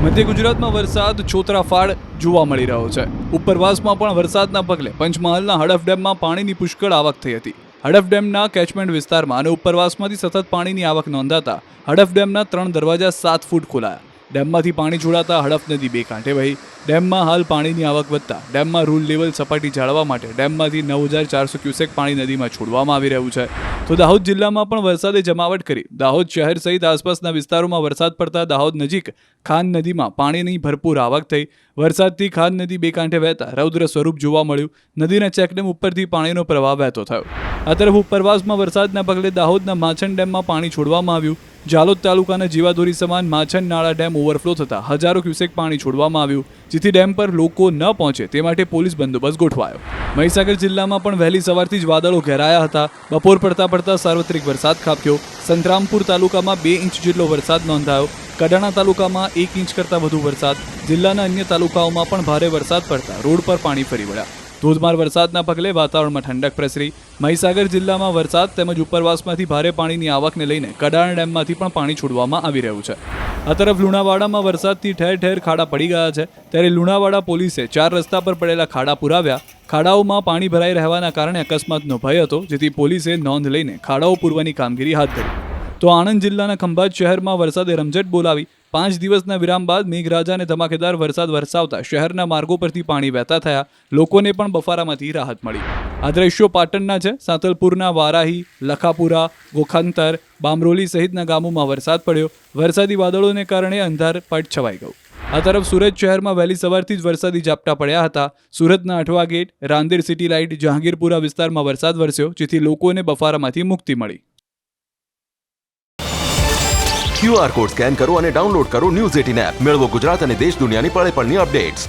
મધ્ય ગુજરાતમાં વરસાદ છોતરાફાડ જોવા મળી રહ્યો છે। ઉપરવાસમાં પણ વરસાદના પગલે પંચમહાલના હડફ ડેમમાં પાણીની પુષ્કળ આવક થઈ હતી। હડફ ડેમના કેચમેન્ટ વિસ્તારમાં અને ઉપરવાસમાંથી સતત પાણીની આવક નોંધાતા હડફ ડેમના 3 દરવાજા 7 ફૂટ ખોલાયા। ડેમમાંથી પાણી છોડાતા હડફ નદી બે કાંઠે વહી। ડેમમાં હાલ પાણીની આવક વધતા ડેમમાં રૂલ લેવલ સપાટી જાળવવા માટે ડેમમાંથી 9400 ક્યુસેક પાણી નદીમાં છોડવામાં આવી રહ્યું છે। તો દાહોદ જિલ્લામાં પણ વરસાદે જમાવટ કરી। દાહોદ શહેર સહિત આસપાસના વિસ્તારોમાં વરસાદ પડતા દાહોદ નજીક ખાન નદીમાં પાણીની ભરપૂર આવક થઈ। વરસાદથી ખાન નદી બે કાંઠે વહેતા રૌદ્ર સ્વરૂપ જોવા મળ્યું। નદીના ચેકડેમ ઉપરથી પાણીનો પ્રવાહ વહેતો થયો। આ તરફ ઉપરવાસમાં વરસાદના પગલે દાહોદના માછન ડેમમાં પાણી છોડવામાં આવ્યું। જાલોદ તાલુકાના જીવાદોરી સમાન માછન નાળા ડેમ ઓવરફ્લો થતા હજારો ક્યુસેક પાણી છોડવામાં આવ્યું, જેથી ડેમ પર લોકો ન પહોંચે તે માટે પોલીસ બંદોબસ્ત ગોઠવાયો। મહીસાગર જિલ્લામાં પણ વહેલી સવારથી જ વાદળો ઘેરાયા હતા। બપોર પડતા સાર્વત્રિક વરસાદ ખાબક્યો। સંતરામપુર તાલુકામાં 2 ઇંચ જેટલો વરસાદ નોંધાયો। કડાણા તાલુકામાં 1 ઇંચ કરતાં વધુ વરસાદ। જિલ્લાના અન્ય તાલુકાઓમાં પણ ભારે વરસાદ પડતા રોડ પર પાણી ફરી વળ્યા। ધોધમાર વરસાદના પગલે વાતાવરણમાં ઠંડક પ્રસરી। મહીસાગર જિલ્લામાં વરસાદ તેમજ ઉપરવાસમાંથી ભારે પાણીની આવકને લઈને કડાણા ડેમમાંથી પણ પાણી છોડવામાં આવી રહ્યું છે। આ તરફ લુણાવાડામાં વરસાદથી ઠેર ઠેર ખાડા પડી ગયા છે, ત્યારે લુણાવાડા પોલીસે 4 રસ્તા પર પડેલા ખાડા પુરાવ્યા। ખાડાઓમાં પાણી ભરાઈ રહેવાના કારણે અકસ્માતનો ભય હતો, જેથી પોલીસે નોંધ લઈને ખાડાઓ પૂરવાની કામગીરી હાથ ધરી। તો આણંદ જિલ્લાના ખંભાત શહેરમાં વરસાદે રમઝટ બોલાવી। 5 દિવસના વિરામ બાદ મેઘરાજાને ધમાકેદાર વરસાદ વરસાવતા શહેરના માર્ગો પરથી પાણી વહેતા થયા। લોકોને પણ બફારામાંથી રાહત મળી। આ દ્રશ્યો પાટણના છે। સાંતલપુરના વારાહી, લખાપુરા, ગોખાંતર, બામરોલી સહિતના ગામોમાં વરસાદ પડ્યો। વરસાદી વાદળોને કારણે અંધારપટ છવાઈ ગયું। આ તરફ સુરત શહેરમાં વહેલી સવારથી જ વરસાદી ઝાપટા પડ્યા હતા। સુરતના Athwa gate, Rander city light, Jahangirpura વિસ્તારમાં વરસાદ વરસ્યો, જેથી લોકોને બફારામાંથી મુક્તિ મળી। QR કોડ સ્કેન કરો અને ડાઉનલોડ કરો ન્યૂઝ 18 એપ। મેળવો ગુજરાત અને દેશ દુનિયાની પળે પળની અપડેટ્સ।